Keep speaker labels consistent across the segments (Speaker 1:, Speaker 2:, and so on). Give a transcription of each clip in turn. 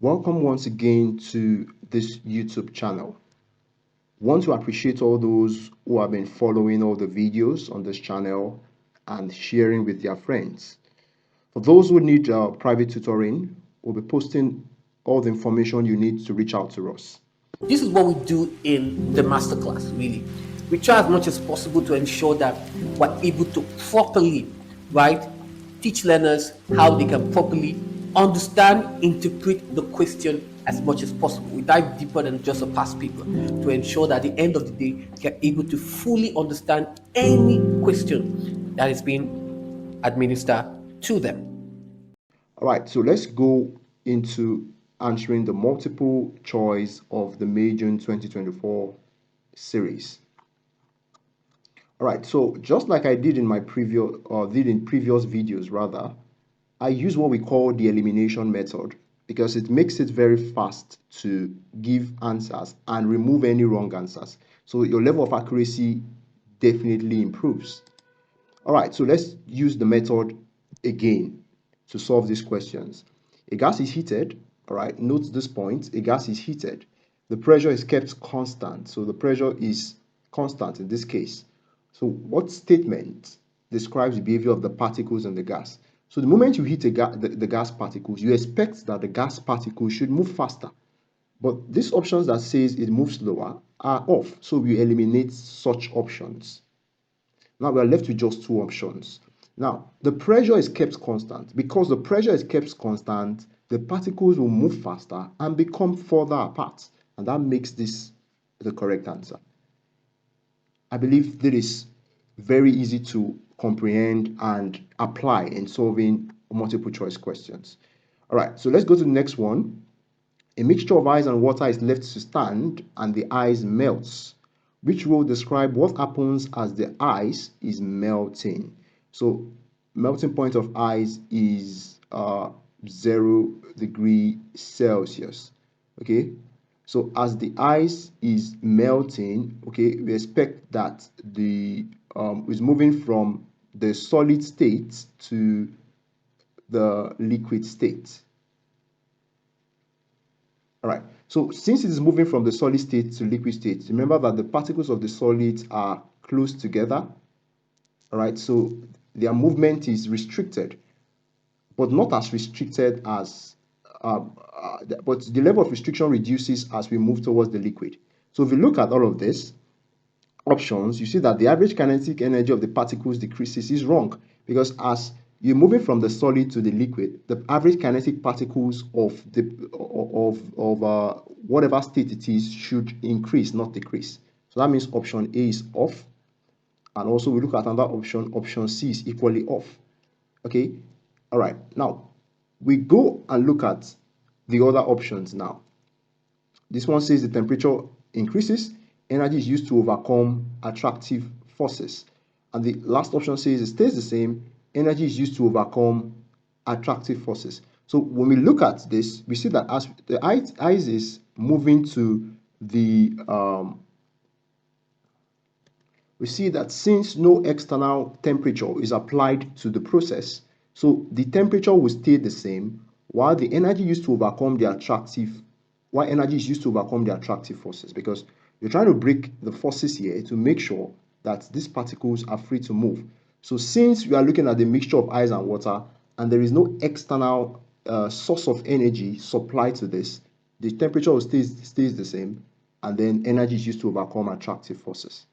Speaker 1: Welcome once again to this YouTube channel. Want to appreciate all those who have been following all the videos on this channel and sharing with their friends. For those who need private tutoring, we'll be posting all the information you need to reach out to us.
Speaker 2: This is what we do in the masterclass, really. We try as much as possible to ensure that we're able to properly, teach learners how they can properly understand, interpret the question as much as possible. We dive deeper than just a past paper to ensure that at the end of the day, they're able to fully understand any question that is being administered to them.
Speaker 1: All right, so let's go into answering the multiple choice of the May June 2024 series. All right, so just like I did in my previous videos rather, I use what we call the elimination method because it makes it very fast to give answers and remove any wrong answers. So your level of accuracy definitely improves. All right, so let's use the method again to solve these questions. A gas is heated, all right, note this point, a gas is heated. The pressure is kept constant, so the pressure is constant in this case. So what statement describes the behavior of the particles in the gas? So the moment you heat the gas particles, you expect that the gas particles should move faster. But these options that says it moves slower are off, so we eliminate such options. Now we are left with just two options. Now, the pressure is kept constant. Because the pressure is kept constant, the particles will move faster and become further apart. And that makes this the correct answer. I believe that is very easy to comprehend and apply in solving multiple choice questions. All right, so let's go to the next one. A mixture of ice and water is left to stand and the ice melts. Which will describe what happens as the ice is melting. So melting point of ice is 0 degree Celsius. Okay, so as the ice is melting, okay, we expect that the is moving from the solid state to the liquid state. All right, so since it is moving from the solid state to liquid state, remember that the particles of the solids are close together. All right, so their movement is restricted, but not as restricted as, but the level of restriction reduces as we move towards the liquid. So if you look at all of this options, you see that the average kinetic energy of the particles decreases is wrong, because as you're moving from the solid to the liquid, the average kinetic particles of the whatever state it is should increase, not decrease. So that means option A is off. And also we look at another option, option C is equally off. Okay, all right, now we go and look at the other options now. This one says the temperature increases, energy is used to overcome attractive forces. And the last option says it stays the same, energy is used to overcome attractive forces. So when we look at this, we see that as the ice is moving to the, we see that since no external temperature is applied to the process, so the temperature will stay the same while the energy used to overcome the attractive, while energy is used to overcome the attractive forces, because you're trying to break the forces here to make sure that these particles are free to move. So since we are looking at the mixture of ice and water and there is no external source of energy supplied to this, the temperature stays the same, and then energy is used to overcome attractive forces.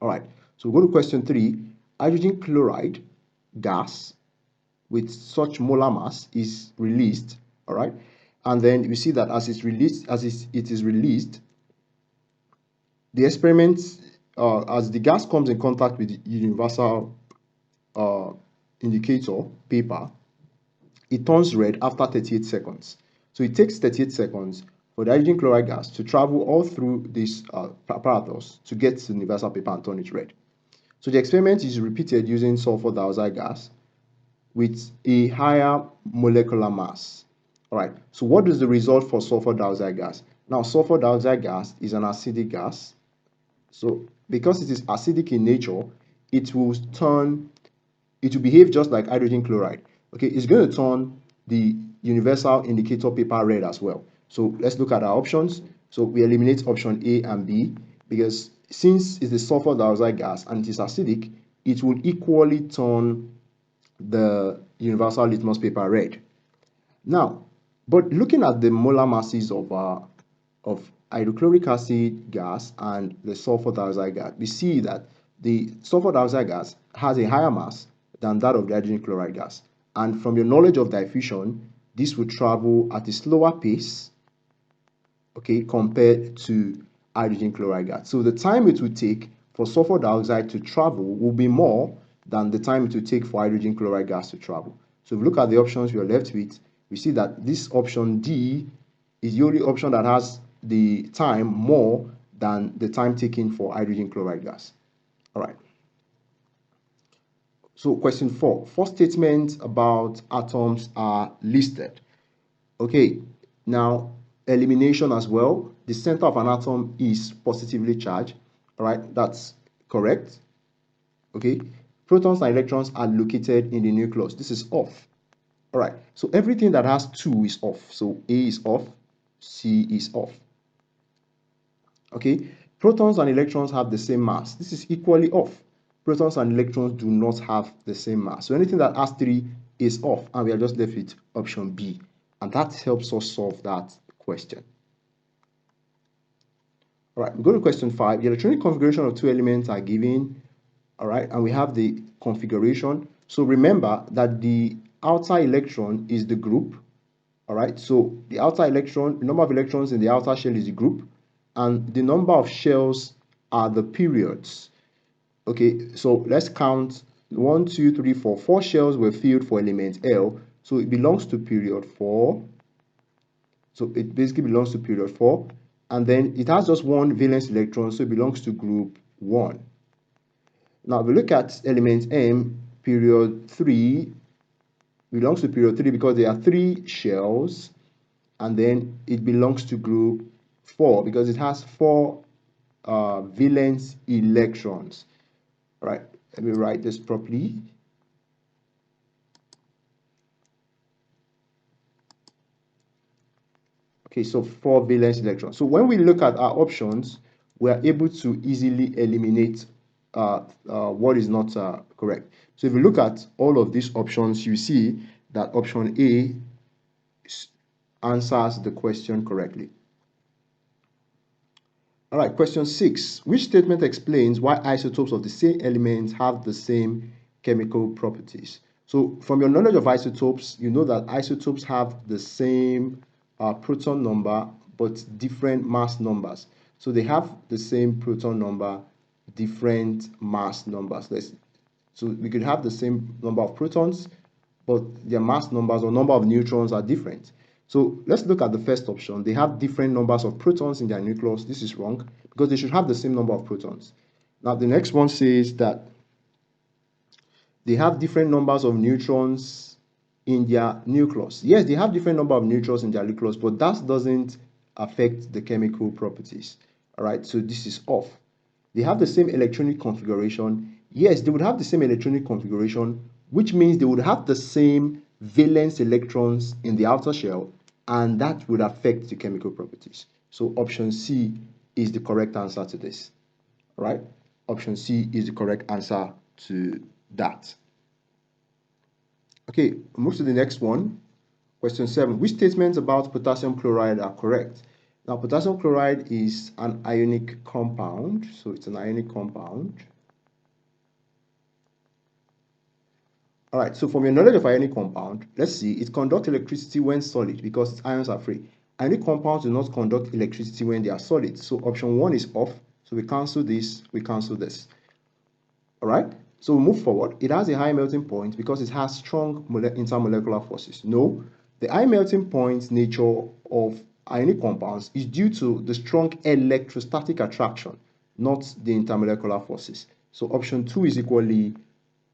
Speaker 1: All right, so we'll go to question 3. Hydrogen chloride gas with such molar mass is released. All right, and then we see that as it's released, it is released, the experiment, as the gas comes in contact with the universal indicator paper, it turns red after 38 seconds. So it takes 38 seconds for the hydrogen chloride gas to travel all through this apparatus to get to the universal paper and turn it red. So the experiment is repeated using sulfur dioxide gas with a higher molecular mass. All right, so what is the result for sulfur dioxide gas? Now, sulfur dioxide gas is an acidic gas. So because it is acidic in nature, it will behave just like hydrogen chloride. Okay, it's going to turn the universal indicator paper red as well. So let's look at our options. So we eliminate option A and B because since it's the sulfur dioxide gas and it is acidic, it will equally turn the universal litmus paper red. Now, but looking at the molar masses of hydrochloric acid gas and the sulfur dioxide gas, we see that the sulfur dioxide gas has a higher mass than that of the hydrogen chloride gas. And from your knowledge of diffusion, this will travel at a slower pace, okay, compared to hydrogen chloride gas. So the time it will take for sulfur dioxide to travel will be more than the time it will take for hydrogen chloride gas to travel. So if we look at the options we are left with, we see that this option D is the only option that has the time more than the time taken for hydrogen chloride gas. All right. So question 4, 4 statements about atoms are listed. Okay, now elimination as well. The center of an atom is positively charged. All right, that's correct. Okay, protons and electrons are located in the nucleus. This is off. All right, so everything that has 2 is off. So A is off, C is off. Okay, protons and electrons have the same mass. This is equally off. Protons and electrons do not have the same mass. So anything that has 3 is off, and we are just left with option B. And that helps us solve that question. All right, we go to question 5. The electronic configuration of 2 elements are given. All right, and we have the configuration. So remember that the outer electron is the group. All right, so the outer electron, the number of electrons in the outer shell is the group, and the number of shells are the periods. Okay, so let's count 1, 2, 3, 4. 4 shells were filled for element L, so it belongs to period 4. So it basically belongs to period 4, and then it has just 1 valence electron, so it belongs to group 1. Now we look at element M, period 3 belongs to period 3 because there are 3 shells, and then it belongs to group 4 because it has 4 valence electrons. All right, let me write this properly. Okay, so 4 valence electrons. So when we look at our options, we are able to easily eliminate what is not correct. So if you look at all of these options, you see that option A answers the question correctly. All right, question 6. Which statement explains why isotopes of the same element have the same chemical properties? So from your knowledge of isotopes, you know that isotopes have the same proton number but different mass numbers. So they have the same proton number, different mass numbers. So we could have the same number of protons, but their mass numbers or number of neutrons are different. So let's look at the first option. They have different numbers of protons in their nucleus. This is wrong because they should have the same number of protons. Now the next one says that they have different numbers of neutrons in their nucleus. Yes, they have different number of neutrons in their nucleus, but that doesn't affect the chemical properties. All right, so this is off. They have the same electronic configuration. Yes, they would have the same electronic configuration, which means they would have the same valence electrons in the outer shell, and that would affect the chemical properties. So option C is the correct answer to this. All right, option C is the correct answer to that. Okay, move to the next one. Question 7. Which statements about potassium chloride are correct? Now, potassium chloride is an ionic compound, so it's an ionic compound. All right, so from your knowledge of ionic compound, let's see, it conducts electricity when solid because its ions are free. Ionic compounds do not conduct electricity when they are solid. So option 1 is off. So we cancel this, we cancel this. All right, so we move forward. It has a high melting point because it has strong intermolecular forces. No, the high melting point nature of ionic compounds is due to the strong electrostatic attraction, not the intermolecular forces. So option 2 is equally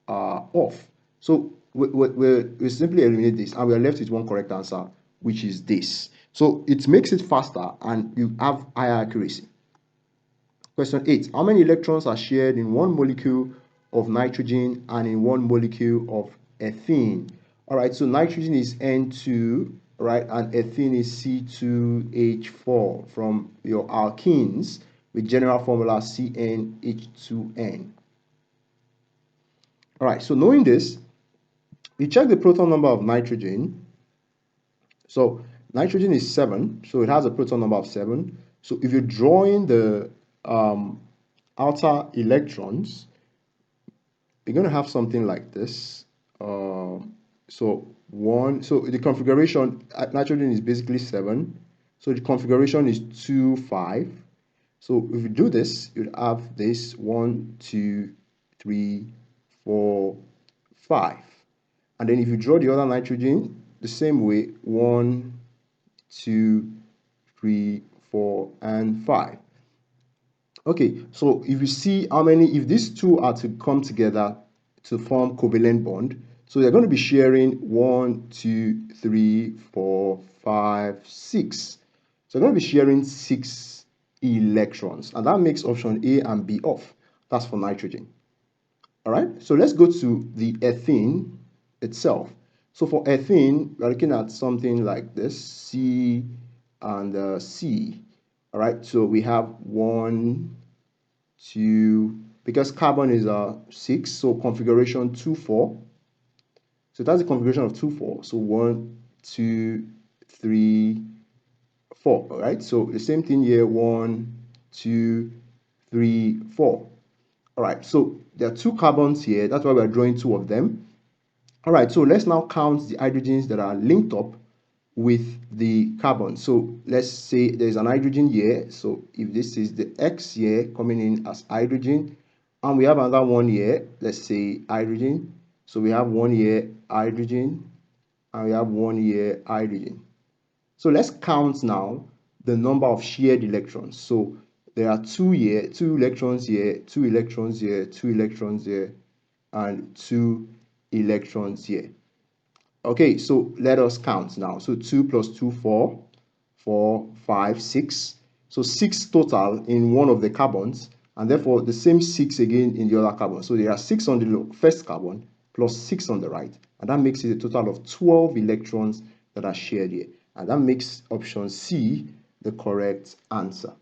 Speaker 1: off. So we simply eliminate this and we are left with one correct answer, which is this. So it makes it faster and you have higher accuracy. Question 8. How many electrons are shared in one molecule of nitrogen and in one molecule of ethene? All right, so nitrogen is N2, right, and ethene is C2H4 from your alkenes with general formula CnH2n. All right, so knowing this, we check the proton number of nitrogen. So nitrogen is 7, so it has a proton number of 7. So if you're drawing the outer electrons, you're going to have something like this. So the configuration, nitrogen is basically 7. So the configuration is 2, 5. So if you do this, you'd have this 1, 2, 3, 4, 5. And then if you draw the other nitrogen, the same way, 1, 2, 3, 4, and 5. Okay, so if you see how many, if these two are to come together to form covalent bond, so they're going to be sharing 1, 2, 3, 4, 5, 6. So they're going to be sharing 6 electrons, and that makes option A and B off. That's for nitrogen. All right, so let's go to the ethene itself. So for ethene, we're looking at something like this, C and C. All right, so we have 1, 2, because carbon is 6, so configuration 2, 4. So that's the configuration of 2, 4. So 1, 2, 3, 4. All right, so the same thing here, 1, 2, 3, 4. All right, so there are 2 carbons here. That's why we're drawing 2 of them. All right, so let's now count the hydrogens that are linked up with the carbon. So let's say there's an hydrogen here. So if this is the X here coming in as hydrogen, and we have another one here, let's say hydrogen. So we have one here, hydrogen, and we have one here, hydrogen. So let's count now the number of shared electrons. So there are 2 here, 2 electrons here, 2 electrons here, 2 electrons here, and 2 electrons here. Okay, so let us count now. So 2 plus 2, 4, 4, 5, 6. So 6 total in one of the carbons, and therefore the same 6 again in the other carbon. So there are 6 on the first carbon plus 6 on the right, and that makes it a total of 12 electrons that are shared here. And that makes option C the correct answer.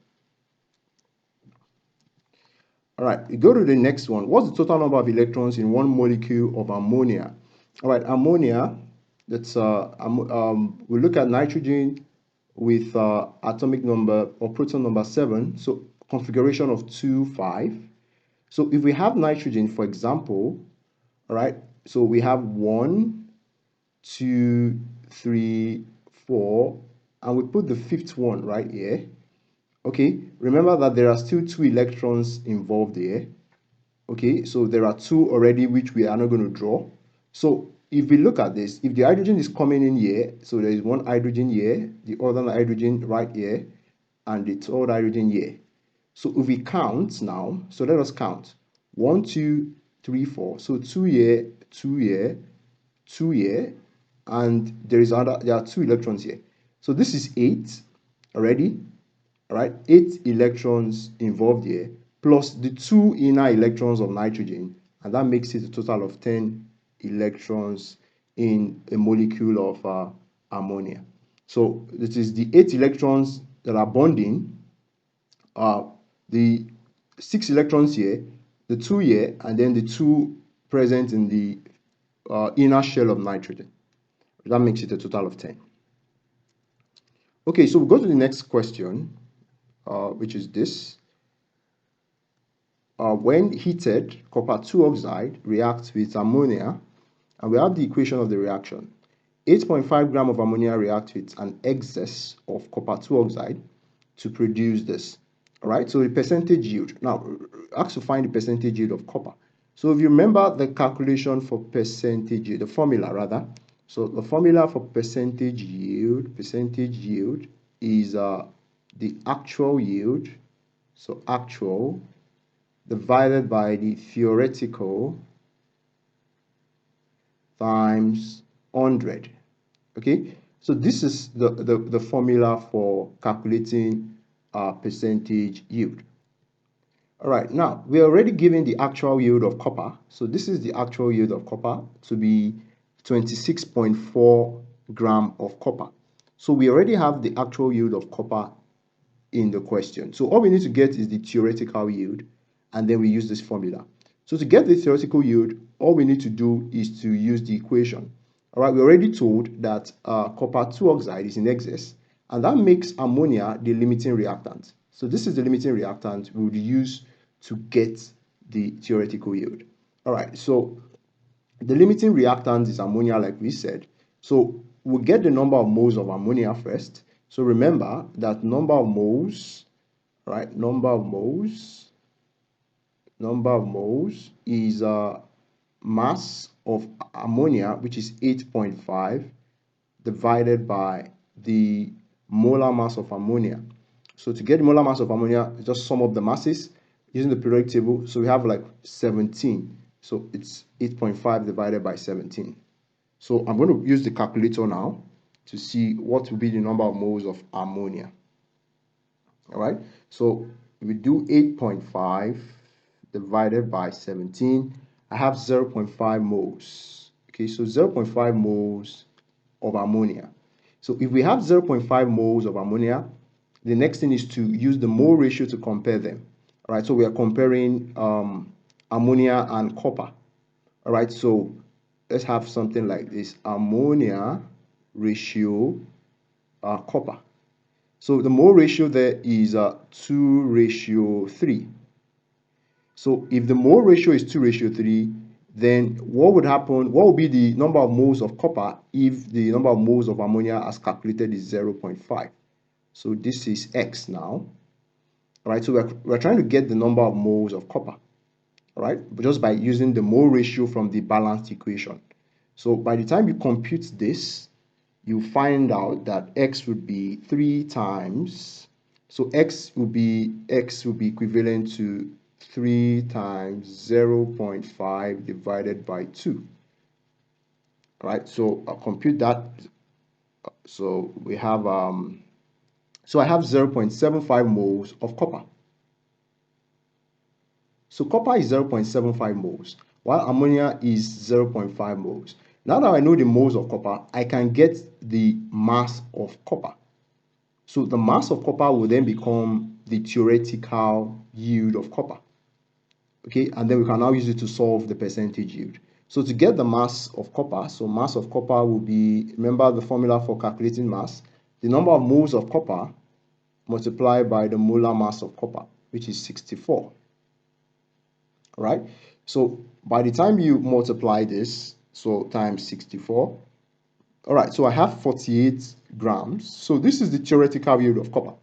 Speaker 1: All right, we go to the next one. What's the total number of electrons in one molecule of ammonia? All right, ammonia, that's we look at nitrogen with atomic number or proton number 7, so configuration of 2, 5. So if we have nitrogen, for example, all right, so we have 1, 2, 3, 4, and we put the fifth one right here. Okay, remember that there are still 2 electrons involved here. Okay, so there are 2 already which we are not going to draw. So if we look at this, if the hydrogen is coming in here, so there is one hydrogen here, the other hydrogen right here, and the third hydrogen here. So if we count now, so let us count. 1, 2, 3, 4. So 2 here, 2 here, 2 here, and there are 2 electrons here. So this is 8 already. All right, 8 electrons involved here, plus the 2 inner electrons of nitrogen, and that makes it a total of 10 electrons in a molecule of ammonia. So this is the 8 electrons that are bonding, the 6 electrons here, the 2 here, and then the 2 present in the inner shell of nitrogen. That makes it a total of 10. Okay, so we go to the next question, which is this. When heated, copper 2 oxide reacts with ammonia, and we have the equation of the reaction. 8.5 gram of ammonia reacts with an excess of copper 2 oxide to produce this. All right, so the percentage yield. Now, ask to find the percentage yield of copper. So if you remember the calculation for percentage yield, the formula rather. So the formula for percentage yield is the actual yield. So actual divided by the theoretical times 100. Okay, so this is the formula for calculating percentage yield. All right, now we're already given the actual yield of copper. So this is the actual yield of copper to be 26.4 gram of copper. So we already have the actual yield of copper in the question. So all we need to get is the theoretical yield, and then we use this formula. So to get the theoretical yield, all we need to do is to use the equation. All right, we're already told that copper 2 oxide is in excess, and that makes ammonia the limiting reactant. So this is the limiting reactant we would use to get the theoretical yield. All right, so the limiting reactant is ammonia, like we said. So we'll get the number of moles of ammonia first. So remember that number of moles, right? Number of moles is mass of ammonia, which is 8.5, divided by the molar mass of ammonia. So to get the molar mass of ammonia, just sum up the masses using the periodic table. So we have like 17. So it's 8.5 divided by 17. So I'm going to use the calculator now to see what will be the number of moles of ammonia. All right. So we do 8.5 divided by 17. I have 0.5 moles. Okay, so 0.5 moles of ammonia. So if we have 0.5 moles of ammonia, the next thing is to use the mole ratio to compare them. All right, so we are comparing ammonia and copper. All right, so let's have something like this: ammonia ratio copper. So the mole ratio there is 2:3. So if the mole ratio is 2:3, then what would happen? What would be the number of moles of copper if the number of moles of ammonia as calculated is 0.5? So this is X now. All right, so we're trying to get the number of moles of copper, all right, just by using the mole ratio from the balanced equation. So by the time you compute this, you find out that X would be 3 times. So X will be equivalent to 3 times 0.5 divided by 2. All right, so I'll compute that. So we have so I have 0.75 moles of copper. So copper is 0.75 moles, while ammonia is 0.5 moles. Now that I know the moles of copper, I can get the mass of copper. So the mass of copper will then become the theoretical yield of copper. Okay, and then we can now use it to solve the percentage yield. So to get the mass of copper, so mass of copper will be, remember the formula for calculating mass, the number of moles of copper multiplied by the molar mass of copper, which is 64. Right? So by the time you multiply this, so times 64, all right, so I have 48 grams. So this is the theoretical yield of copper.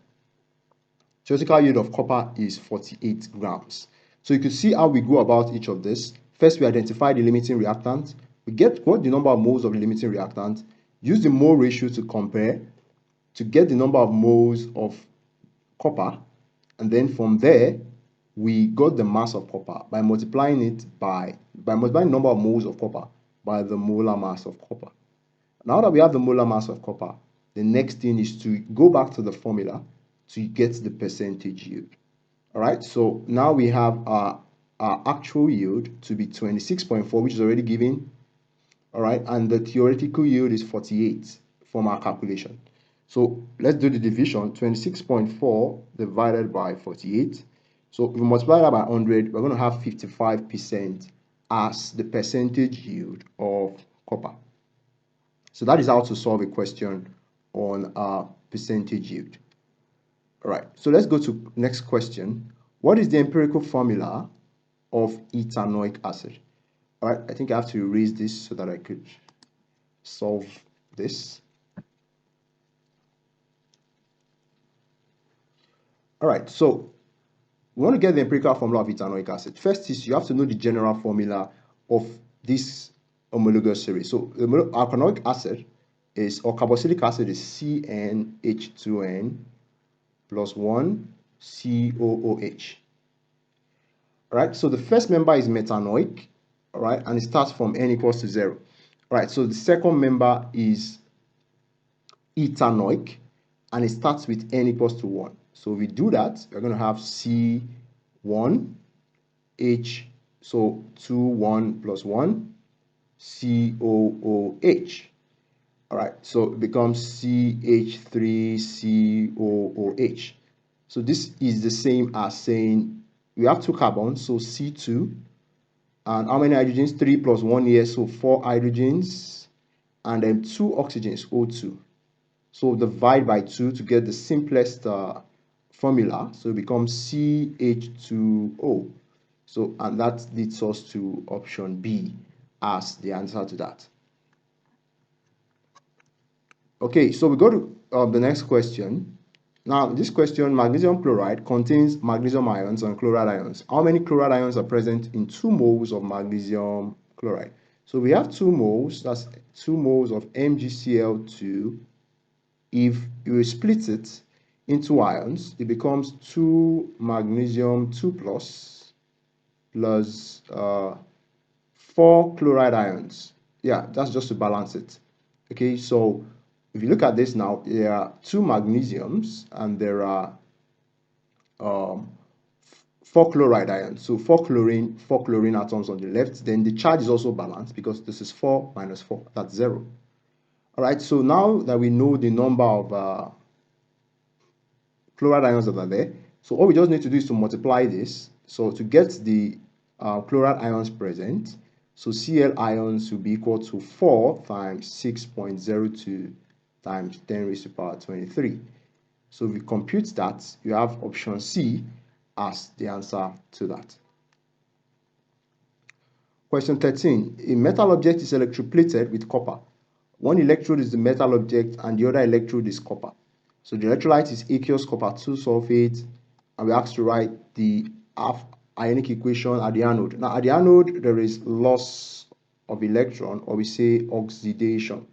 Speaker 1: Theoretical yield of copper is 48 grams. So you can see how we go about each of this. First, we identify the limiting reactant. We get what the number of moles of the limiting reactant, use the mole ratio to compare to get the number of moles of copper, and then from there, we got the mass of copper by multiplying it by multiplying the number of moles of copper by the molar mass of copper. Now that we have the molar mass of copper, the next thing is to go back to the formula to get the percentage yield. All right, so now we have our actual yield to be 26.4, which is already given. All right, and the theoretical yield is 48 from our calculation. So let's do the division. 26.4 divided by 48. So if we multiply that by 100, we're going to have 55% as the percentage yield of copper. So that is how to solve a question on percentage yield. All right, so let's go to next question. What is the empirical formula of ethanoic acid? All right, I think I have to erase this so that I could solve this. All right, so we want to get the empirical formula of ethanoic acid. First is you have to know the general formula of this homologous series. So the alkanoic acid is, or carboxylic acid is CnH2n plus 1 COOH. All right, so the first member is metanoic, all right, and it starts from n equals to 0. All right, so the second member is ethanoic, and it starts with n equals to 1. So if we do that, we're going to have C1H, so 2, 1 plus 1, COOH. All right, so it becomes CH3COOH. So this is the same as saying we have two carbons, so C2, and how many hydrogens? 3 plus 1 here, so 4 hydrogens, and then 2 oxygens, O2. So divide by 2 to get the simplest formula, so it becomes CH2O. So, and that leads us to option B as the answer to that. Okay, so we go to the next question. Now, this question, magnesium chloride contains magnesium ions and chloride ions. How many chloride ions are present in 2 moles of magnesium chloride? So we have 2 moles, that's 2 moles of MgCl2. If you split it into ions, it becomes 2 magnesium 2 plus 4 chloride ions. Yeah, that's just to balance it. Okay, so if you look at this now, there are 2 magnesiums and there are 4 chloride ions. So 4 chlorine atoms on the left. Then the charge is also balanced because this is 4 minus 4, that's 0. All right, so now that we know the number of chloride ions that are there, so all we just need to do is to multiply this. So to get the chloride ions present, so Cl ions will be equal to 4 times 6.02 times 10 raised to the power 23. So if we compute that, you have option C as the answer to that. Question 13. A metal object is electroplated with copper. One electrode is the metal object and the other electrode is copper. So the electrolyte is aqueous copper 2 sulfate, and we're asked to write the half ionic equation at the anode. Now at the anode, there is loss of electron, or we say oxidation.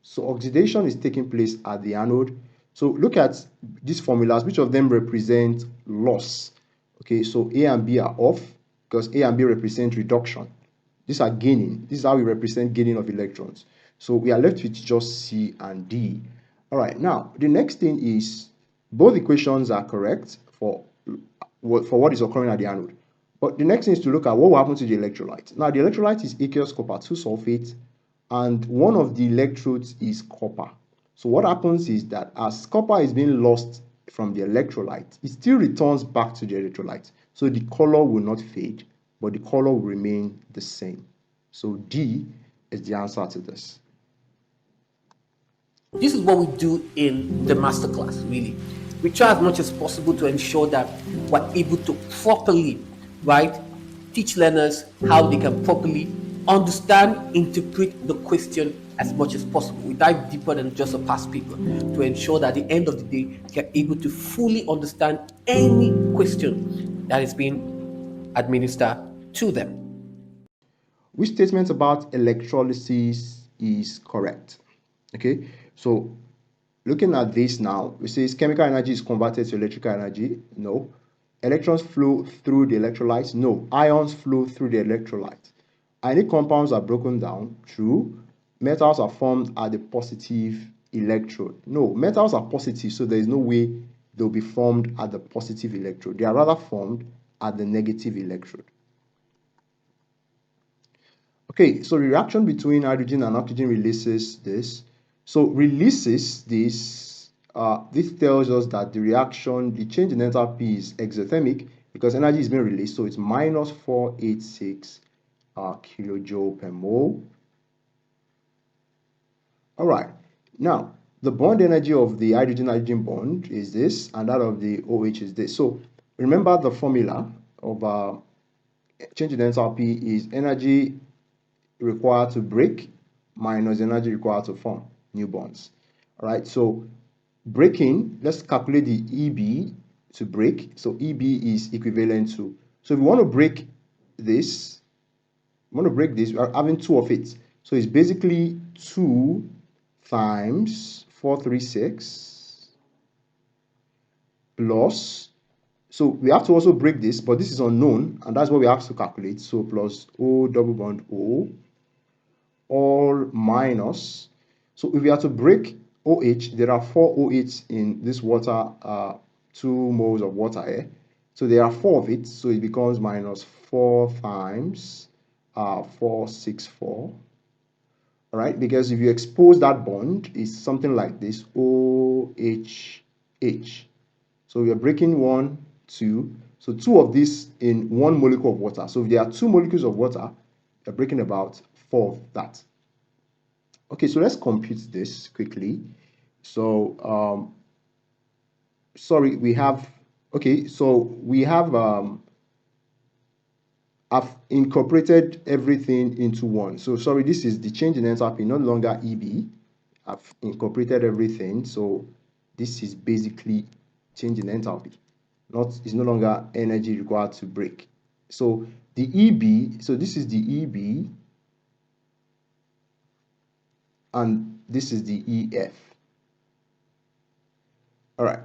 Speaker 1: So oxidation is taking place at the anode. So look at these formulas, which of them represent loss? Okay, so A and B are off because A and B represent reduction. These are gaining. This is how we represent gaining of electrons. So we are left with just C and D. All right, now the next thing is both equations are correct for what is occurring at the anode. But the next thing is to look at what will happen to the electrolyte. Now the electrolyte is aqueous copper 2 sulfate, and one of the electrodes is copper. So what happens is that as copper is being lost from the electrolyte, it still returns back to the electrolyte. So the color will not fade, but the color will remain the same. So D is the answer to this.
Speaker 2: This is what we do in the masterclass, really. We try as much as possible to ensure that we're able to properly, right, teach learners how they can properly understand, interpret the question as much as possible. We dive deeper than just a past paper to ensure that at the end of the day, they're able to fully understand any question that is being administered to them.
Speaker 1: Which statement about electrolysis is correct? Okay, so looking at this now, it says chemical energy is converted to electrical energy. No. Electrons flow through the electrolytes. No. Ions flow through the electrolyte. Ionic compounds are broken down. True. Metals are formed at the positive electrode. No. Metals are positive, so there is no way they'll be formed at the positive electrode. They are rather formed at the negative electrode. Okay, so the reaction between hydrogen and oxygen releases this. So releases this, this tells us that the reaction, the change in enthalpy is exothermic because energy is being released. So it's minus 486 kilojoule per mole. All right, now the bond energy of the hydrogen-hydrogen bond is this, and that of the OH is this. So remember the formula of change in enthalpy is energy required to break minus energy required to form new bonds. All right, so breaking, let's calculate the EB to break. So EB is equivalent to, so if we want to break this, we are having 2 of it. So it's basically 2 times 436 plus, so we have to also break this, but this is unknown, and that's what we have to calculate. So plus O double bond O, all minus, so if we are to break OH, there are 4 OH in this water, 2 moles of water here. So there are 4 of it, so it becomes minus 4 times 464. All right, because if you expose that bond, it's something like this, OHH. So we are breaking 1, 2. So 2 of these in 1 molecule of water. So if there are 2 molecules of water, you're breaking about 4 of that. Okay, so let's compute this quickly. So, sorry, we have, okay, so we have, I've incorporated everything into one. So sorry, this is the change in enthalpy, no longer EB. I've incorporated everything. So this is basically change in enthalpy. It's no longer energy required to break. So the EB, so this is the EB, and this is the EF. All right.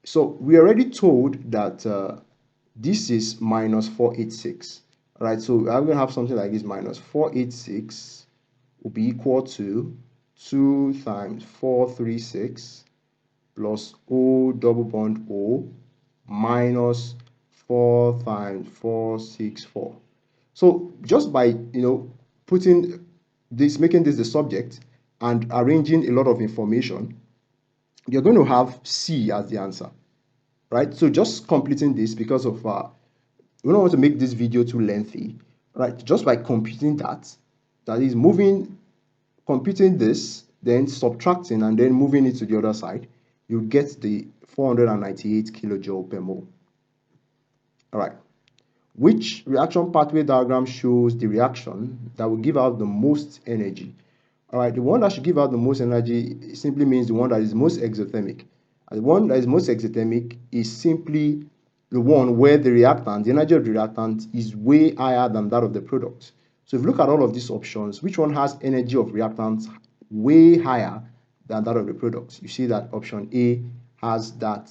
Speaker 1: So we already told that this is minus 486. All right. So I'm going to have something like this, minus 486 will be equal to 2 times 436 plus O double bond O minus 4 times 464. So just by, putting this, making this the subject and arranging a lot of information, you're going to have C as the answer, right? So just completing this, because of we don't want to make this video too lengthy, right? Just by computing that is computing this, then subtracting and then moving it to the other side, you get the 498 kilojoule per mole. All right. Which reaction pathway diagram shows the reaction that will give out the most energy? All right, the one that should give out the most energy simply means the one that is most exothermic. And the one that is most exothermic is simply the one where the reactant, the energy of the reactant is way higher than that of the product. So if you look at all of these options, which one has energy of reactants way higher than that of the product? You see that option A has that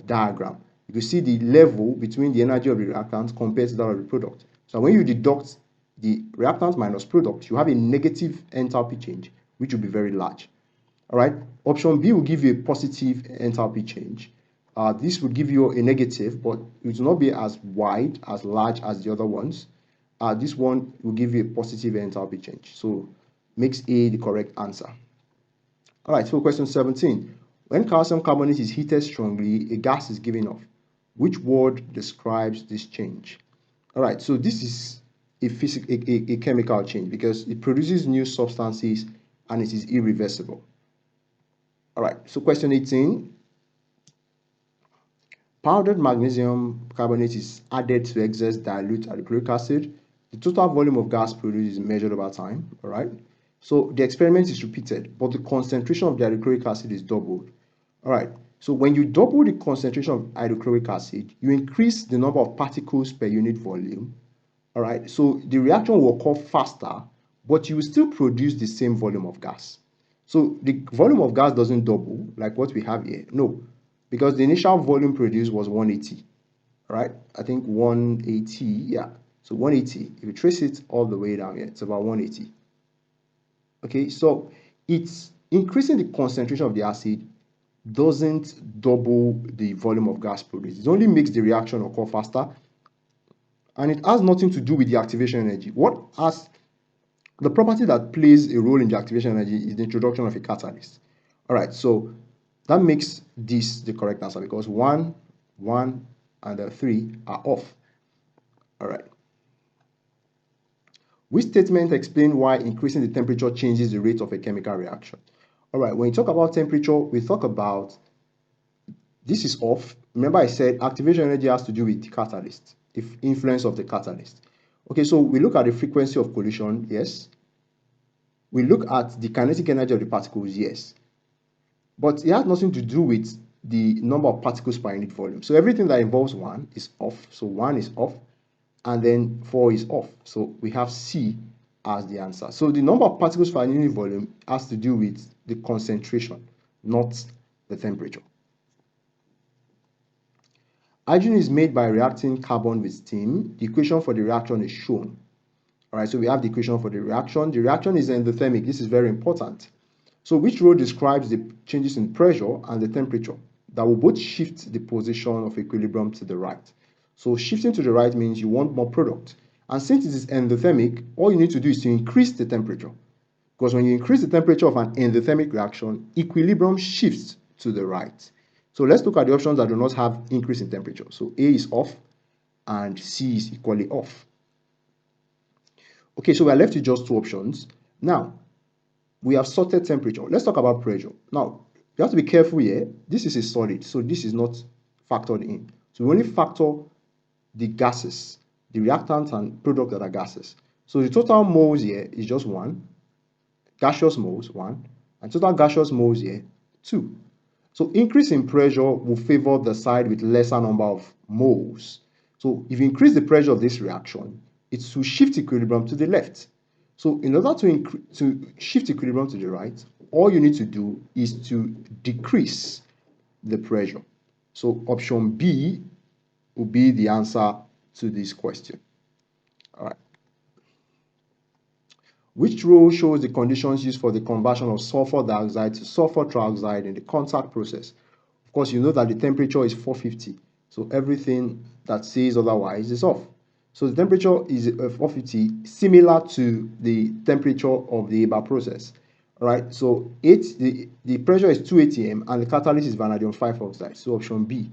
Speaker 1: diagram. You can see the level between the energy of the reactant compared to that of the product. So when you deduct the reactant minus product, you have a negative enthalpy change, which will be very large. All right. Option B will give you a positive enthalpy change. This will give you a negative, but it will not be as wide, as large as the other ones. This one will give you a positive enthalpy change. So makes A the correct answer. All right, so question 17. When calcium carbonate is heated strongly, a gas is given off. Which word describes this change? All right, so this is a chemical change because it produces new substances and it is irreversible. All right, so question 18. Powdered magnesium carbonate is added to excess dilute hydrochloric acid. The total volume of gas produced is measured over time. All right. So the experiment is repeated, but the concentration of the hydrochloric acid is doubled. All right. So when you double the concentration of hydrochloric acid, you increase the number of particles per unit volume. All right. So the reaction will occur faster, but you will still produce the same volume of gas. So the volume of gas doesn't double like what we have here. No, because the initial volume produced was 180. All right. I think 180. Yeah. So 180. If you trace it all the way down here, it's about 180. Okay, so it's increasing the concentration of the acid doesn't double the volume of gas produced. It only makes the reaction occur faster, and it has nothing to do with the activation energy. What has the property that plays a role in the activation energy is the introduction of a catalyst. All right, so that makes this the correct answer because 1, 1, and 3 are off. All right. Which statement explains why increasing the temperature changes the rate of a chemical reaction? All right, when you talk about temperature, we talk about this is off. Remember I said activation energy has to do with the catalyst, the influence of the catalyst. Okay, so we look at the frequency of collision, yes. We look at the kinetic energy of the particles, yes. But it has nothing to do with the number of particles per unit volume. So everything that involves 1 is off. So 1 is off, and then 4 is off. So we have C as the answer. So the number of particles per unit volume has to do with the concentration, not the temperature. Hydrogen is made by reacting carbon with steam. The equation for the reaction is shown. All right, so we have the equation for the reaction. The reaction is endothermic. This is very important. So which rule describes the changes in pressure and the temperature that will both shift the position of equilibrium to the right? So shifting to the right means you want more product. And since it is endothermic, all you need to do is to increase the temperature. Because when you increase the temperature of an endothermic reaction, equilibrium shifts to the right. So let's look at the options that do not have increase in temperature. So A is off and C is equally off. Okay, so we are left with just two options. Now, we have sorted temperature. Let's talk about pressure. Now, you have to be careful here. This is a solid, so this is not factored in. So we only factor the gases, the reactants and products that are gases. So the total moles here is just 1, gaseous moles 1, and total gaseous moles here 2. So increase in pressure will favor the side with lesser number of moles. So if you increase the pressure of this reaction, it will shift equilibrium to the left. So in order to shift equilibrium to the right, all you need to do is to decrease the pressure. So option B will be the answer to this question. All right. Which rule shows the conditions used for the conversion of sulfur dioxide to sulfur trioxide in the contact process? Of course, you know that the temperature is 450, so everything that says otherwise is off. So the temperature is 450, similar to the temperature of the Haber process. All right, so the pressure is 2 atm and the catalyst is vanadium 5 oxide. So option B.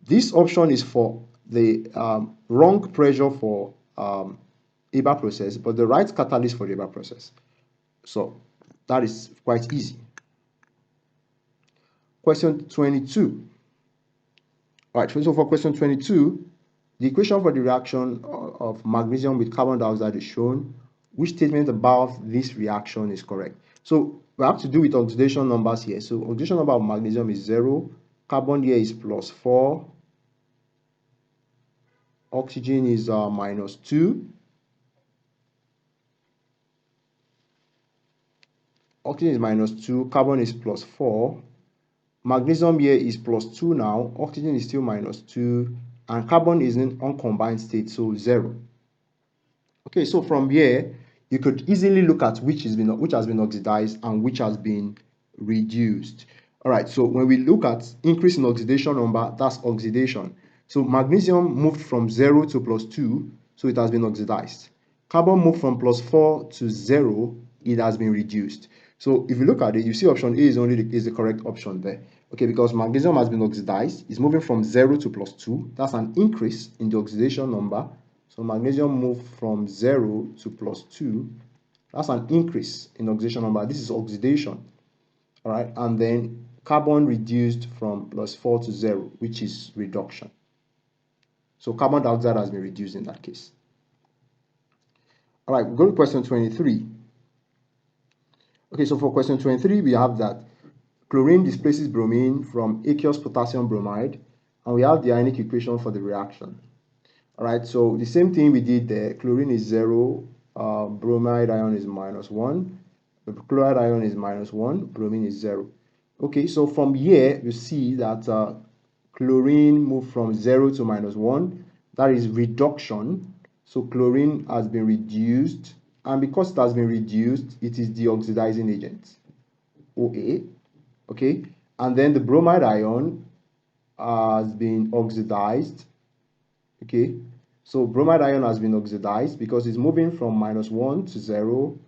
Speaker 1: This option is for the wrong pressure for Haber process, but the right catalyst for the Haber process. So that is quite easy. Question 22. All right, so for question 22, the equation for the reaction of magnesium with carbon dioxide is shown. Which statement about this reaction is correct? So we have to do with oxidation numbers here. So oxidation number of magnesium is 0, carbon here is +4, oxygen is -2, oxygen is -2, carbon is +4, magnesium here is +2 now, oxygen is still -2, and carbon is in uncombined state, so 0. Okay, so from here, you could easily look at which has been oxidized and which has been reduced. All right, so when we look at increase in oxidation number, that's oxidation. So magnesium moved from 0 to +2, so it has been oxidized. Carbon moved from +4 to 0, it has been reduced. So if you look at it, you see option A is the correct option there. Okay, because magnesium has been oxidized, it's moving from 0 to +2. That's an increase in the oxidation number. So magnesium moved from 0 to +2. That's an increase in oxidation number. This is oxidation. All right, and then carbon reduced from +4 to 0, which is reduction. So carbon dioxide has been reduced in that case. All right, we go to question 23. Okay, so for question 23, we have that chlorine displaces bromine from aqueous potassium bromide, and we have the ionic equation for the reaction. All right, so the same thing we did there. Chlorine is 0, bromide ion is -1, the chloride ion is -1, bromine is 0. Okay, so from here, you see that chlorine moved from 0 to -1. That is reduction. So chlorine has been reduced, and because it has been reduced, it is the oxidizing agent, OA. Okay, and then the bromide ion has been oxidized. Okay, so bromide ion has been oxidized because it's moving from -1 to 0,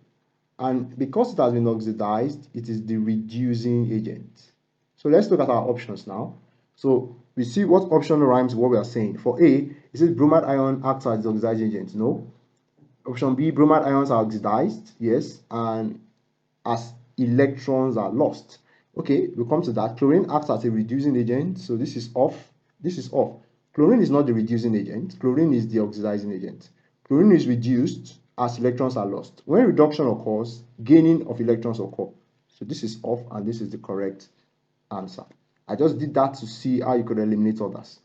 Speaker 1: and because it has been oxidized, it is the reducing agent. So let's look at our options now. So we see what option rhymes with what we are saying. For A, it says bromide ion acts as the oxidizing agent. No. Option B, bromide ions are oxidized. Yes, and as electrons are lost. Okay, we come to that. Chlorine acts as a reducing agent, so this is off. This is off. Chlorine is not the reducing agent. Chlorine is the oxidizing agent. Chlorine is reduced as electrons are lost. When reduction occurs, gaining of electrons occur. So this is off, and this is the correct answer. I just did that to see how you could eliminate others.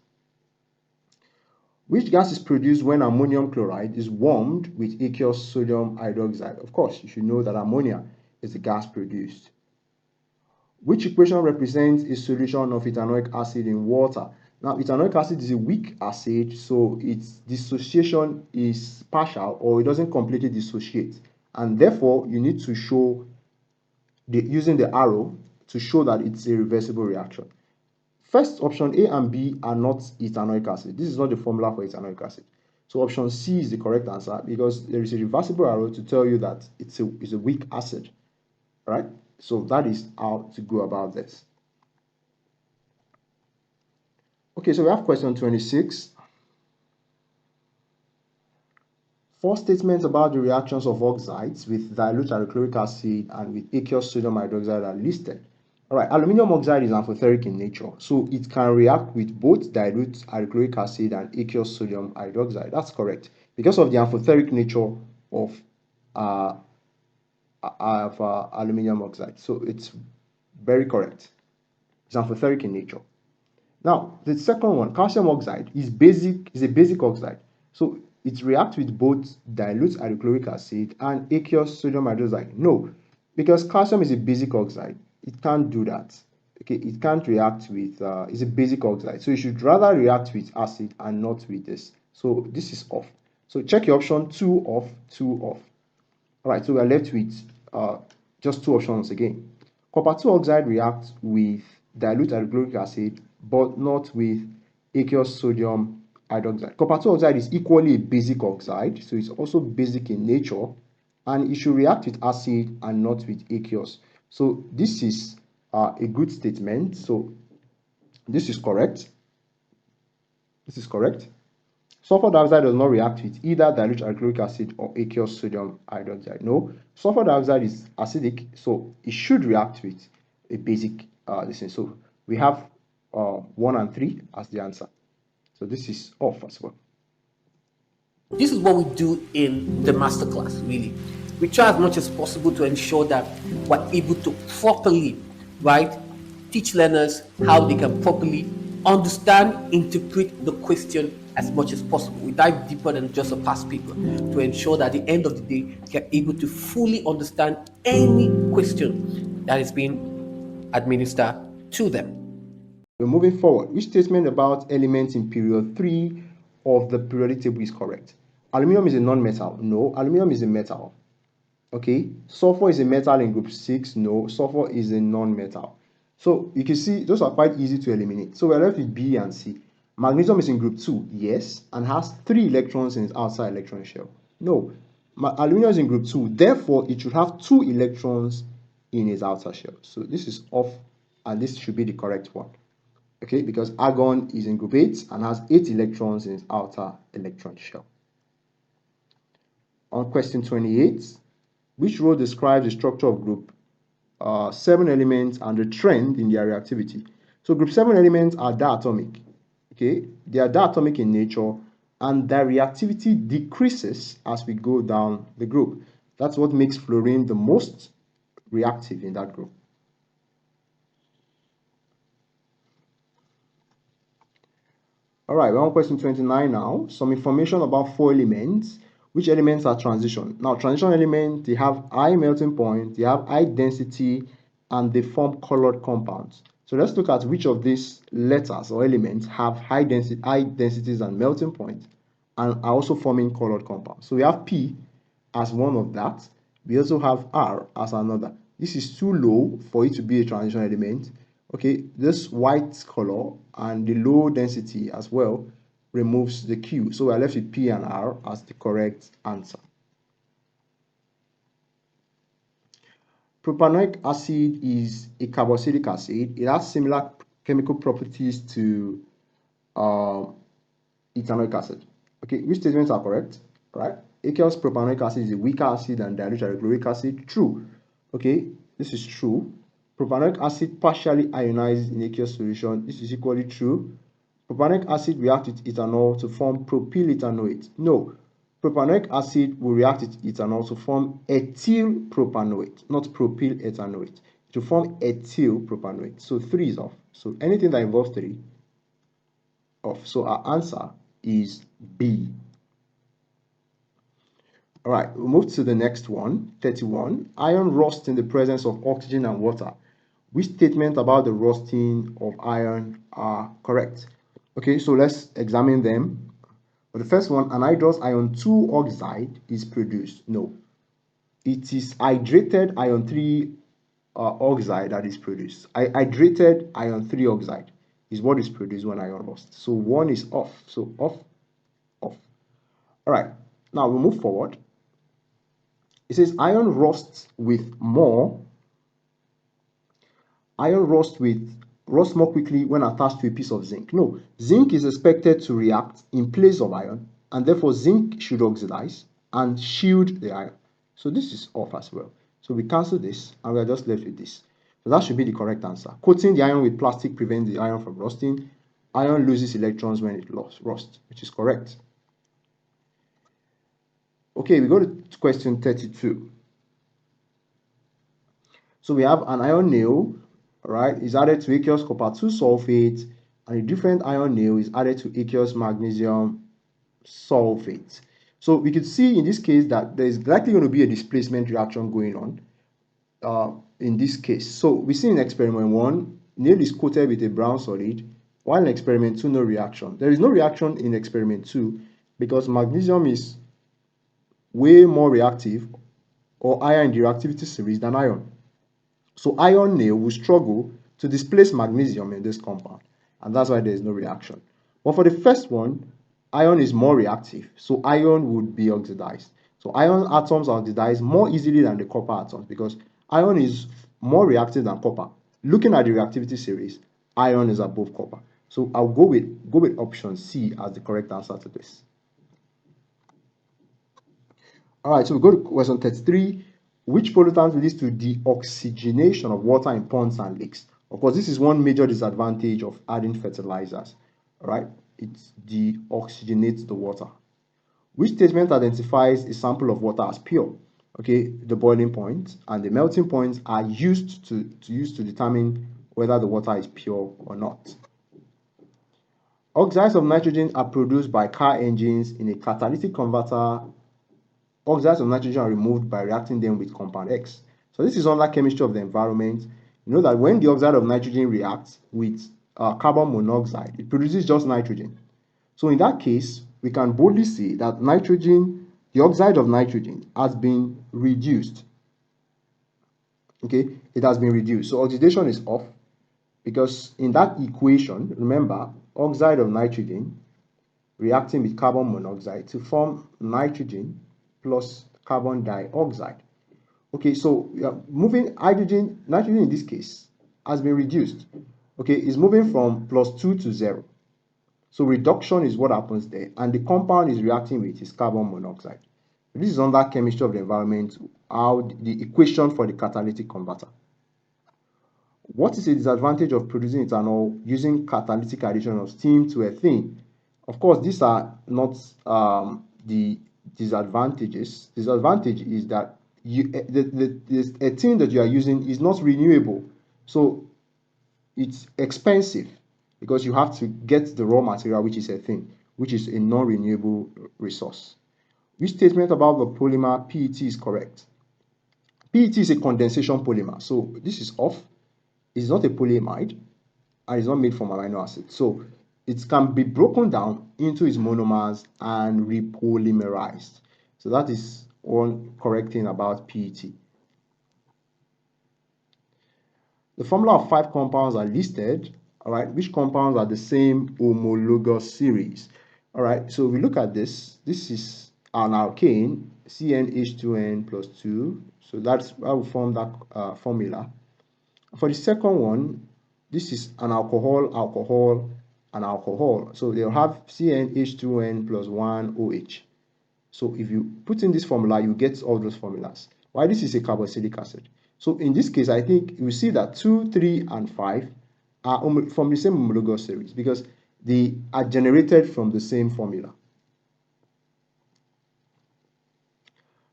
Speaker 1: Which gas is produced when ammonium chloride is warmed with aqueous sodium hydroxide? Of course, you should know that ammonia is the gas produced. Which equation represents a solution of ethanoic acid in water? Now, ethanoic acid is a weak acid, so its dissociation is partial, or it doesn't completely dissociate. And therefore, you need to show, using the arrow, to show that it's a reversible reaction. First, option A and B are not ethanoic acid. This is not the formula for ethanoic acid. So option C is the correct answer because there is a reversible arrow to tell you that it's a weak acid, right? So that is how to go about this. Okay, so we have question 26. Four statements about the reactions of oxides with dilute hydrochloric acid and with aqueous sodium hydroxide are listed. All right, aluminium oxide is amphoteric in nature, so it can react with both dilute hydrochloric acid and aqueous sodium hydroxide. That's correct because of the amphoteric nature of aluminium oxide. So it's very correct. It's amphoteric in nature. Now, the second one, calcium oxide, is a basic oxide. So it reacts with both dilute hydrochloric acid and aqueous sodium hydroxide. No, because calcium is a basic oxide. It can't do that. Okay, it can't react with, it's a basic oxide. So you should rather react with acid and not with this. So this is off. So check your option 2 off, 2 off. All right, so we are left with just two options again. Copper 2 oxide reacts with dilute hydrochloric acid, but not with aqueous sodium hydroxide. Copper 2 oxide is equally a basic oxide, so it's also basic in nature, and it should react with acid and not with aqueous. So this is a good statement. So this is correct. This is correct. Sulfur dioxide does not react with either dilute hydrochloric acid or aqueous sodium hydroxide. No, sulfur dioxide is acidic, so it should react with a basic this thing. So we have 1 and 3 as the answer. So this is off as well.
Speaker 2: This is what we do in the masterclass, really. We try as much as possible to ensure that we're able to properly, right, teach learners how they can properly understand, interpret the question as much as possible. We dive deeper than just a past paper to ensure that at the end of the day, they're able to fully understand any question that is being administered to them.
Speaker 1: We're moving forward. Which statement about elements in period 3 of the periodic table is correct? Aluminium is a non-metal. No, aluminium is a metal. Okay, sulfur is a metal in group 6. No, sulfur is a non-metal. So you can see those are quite easy to eliminate. So we're left with B and C. Magnesium is in group 2, yes, and has 3 electrons in its outside electron shell. No, aluminium is in group 2, therefore it should have 2 electrons in its outer shell. So this is off, and this should be the correct one. Okay, because argon is in group 8 and has 8 electrons in its outer electron shell. On question 28, which row describes the structure of group 7 elements and the trend in their reactivity? So group 7 elements are diatomic. Okay, they are diatomic in nature, and their reactivity decreases as we go down the group. That's what makes fluorine the most reactive in that group. All right, we're on question 29 now. Some information about 4 elements. Which elements are transition? Now, transition elements, they have high melting point, they have high density, and they form colored compounds. So let's look at which of these letters or elements have high densities and melting point, and are also forming colored compounds. So we have P as one of that. We also have R as another. This is too low for it to be a transition element. Okay, this white color and the low density as well removes the Q. So we're left with P and R as the correct answer. Propanoic acid is a carboxylic acid. It has similar chemical properties to ethanoic acid. Okay, which statements are correct? Right? Aqueous propanoic acid is a weaker acid than dilute hydrochloric acid. True. Okay, this is true. Propanoic acid partially ionizes in aqueous solution. This is equally true. Propanoic acid reacts with ethanol to form propyl ethanoate. No, propanoic acid will react with ethanol to form ethyl propanoate, not propyl ethanoate. To form ethyl propanoate. So 3 is off. So anything that involves 3 off. So our answer is B. All right, we'll move to the next one, 31. Iron rusts in the presence of oxygen and water. Which statement about the rusting of iron are correct? Okay, so let's examine them. For the first one, anhydrous iron 2 oxide is produced. No, it is hydrated iron 3 oxide that is produced. Hydrated iron 3 oxide is what is produced when iron rusts. So 1 is off. So off, off. All right, now we move forward. It says iron rusts more quickly when attached to a piece of zinc. No, zinc is expected to react in place of iron, and therefore zinc should oxidize and shield the iron. So this is off as well. So we cancel this and we are just left with this. So that should be the correct answer. Coating the iron with plastic prevents the iron from rusting. Iron loses electrons when it rusts, which is correct. Okay, we go to question 32. So we have an iron nail, right, is added to aqueous copper 2 sulfate, and a different iron nail is added to aqueous magnesium sulfate. So we could see in this case that there is likely going to be a displacement reaction going on in this case. So we see in experiment 1, nail is coated with a brown solid, while in experiment 2, no reaction. There is no reaction in experiment 2 because magnesium is way more reactive or higher in the reactivity series than iron. So iron nail will struggle to displace magnesium in this compound, and that's why there is no reaction. But for the first one, iron is more reactive, so iron would be oxidized. So iron atoms are oxidized more easily than the copper atoms because iron is more reactive than copper. Looking at the reactivity series, iron is above copper. So I'll go with option C as the correct answer to this. All right, so we go to question 33. Which pollutant leads to deoxygenation of water in ponds and lakes? Of course, this is one major disadvantage of adding fertilizers. All right, it deoxygenates the water. Which statement identifies a sample of water as pure? Okay, the boiling point and the melting point are used to determine whether the water is pure or not. Oxides of nitrogen are produced by car engines in a catalytic converter. Oxides of nitrogen are removed by reacting them with compound X. So this is under chemistry of the environment. You know that when the oxide of nitrogen reacts with carbon monoxide, it produces just nitrogen. So in that case, we can boldly say that nitrogen, the oxide of nitrogen, has been reduced. Okay, it has been reduced. So oxidation is off because in that equation, remember, oxide of nitrogen reacting with carbon monoxide to form nitrogen plus carbon dioxide. Okay, so moving nitrogen in this case has been reduced. Okay, it's moving from +2 to 0. So reduction is what happens there, and the compound is reacting with is carbon monoxide. This is under chemistry of the environment, how the equation for the catalytic converter. What is a disadvantage of producing ethanol using catalytic addition of steam to ethane? Of course, these are not the disadvantages. Disadvantage is that the ethane that you are using is not renewable. So it's expensive because you have to get the raw material, which is ethane, which is a non-renewable resource. Which statement about the polymer PET is correct? PET is a condensation polymer. So this is off. It's not a polyamide and it's not made from amino acids. So it can be broken down into its monomers and repolymerized. So that is one correct thing about PET. The formula of 5 compounds are listed. All right, which compounds are the same homologous series? All right, so we look at this. This is an alkane, CnH2n plus 2. So that's how we form that formula. For the second one, this is an alcohol, and alcohol. So they'll have CnH2n plus 1 OH. So if you put in this formula, you get all those formulas. Why this is a carboxylic acid. So in this case, I think you see that 2, 3, and 5 are from the same homologous series because they are generated from the same formula.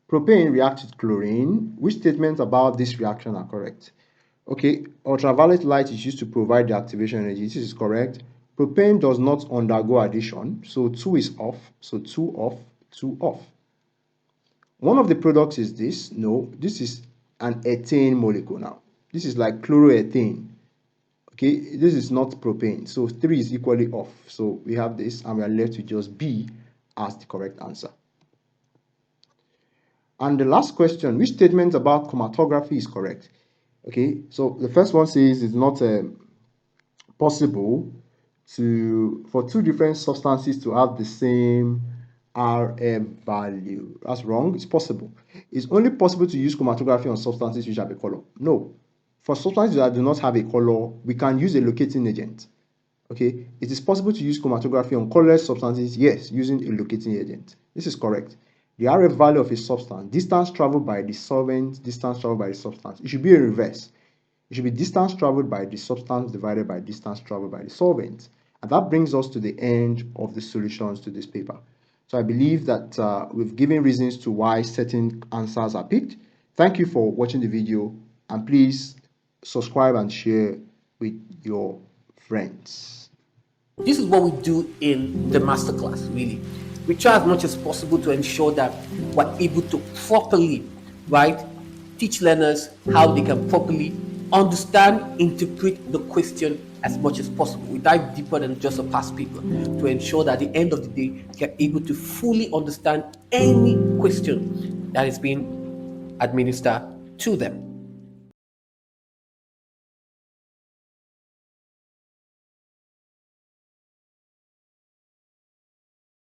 Speaker 1: Propane reacts with chlorine. Which statements about this reaction are correct? Okay, ultraviolet light is used to provide the activation energy. This is correct. Propane does not undergo addition, so 2 is off. So 2 off, 2 off. One of the products is this. No, this is an ethane molecule now. This is like chloroethane. Okay, this is not propane. So 3 is equally off. So we have this and we are left with just B as the correct answer. And the last question, which statement about chromatography is correct? Okay, so the first one says it's not possible for two different substances to have the same RM value. That's wrong. It's possible. It's only possible to use chromatography on substances which have a color. No. For substances that do not have a color, we can use a locating agent. Okay, it is possible to use chromatography on colorless substances, yes, using a locating agent. This is correct. The RF value of a substance, distance traveled by the solvent, distance traveled by the substance. It should be in reverse. It should be distance traveled by the substance divided by distance traveled by the solvent. And that brings us to the end of the solutions to this paper. So I believe that we've given reasons to why certain answers are picked. Thank you for watching the video, and please subscribe and share with your friends.
Speaker 2: This is what we do in the masterclass, really. We try as much as possible to ensure that we're able to properly, right, teach learners how they can properly understand, interpret the question as much as possible. We dive deeper than just a past paper to ensure that at the end of the day, they're able to fully understand any question that is being administered to them.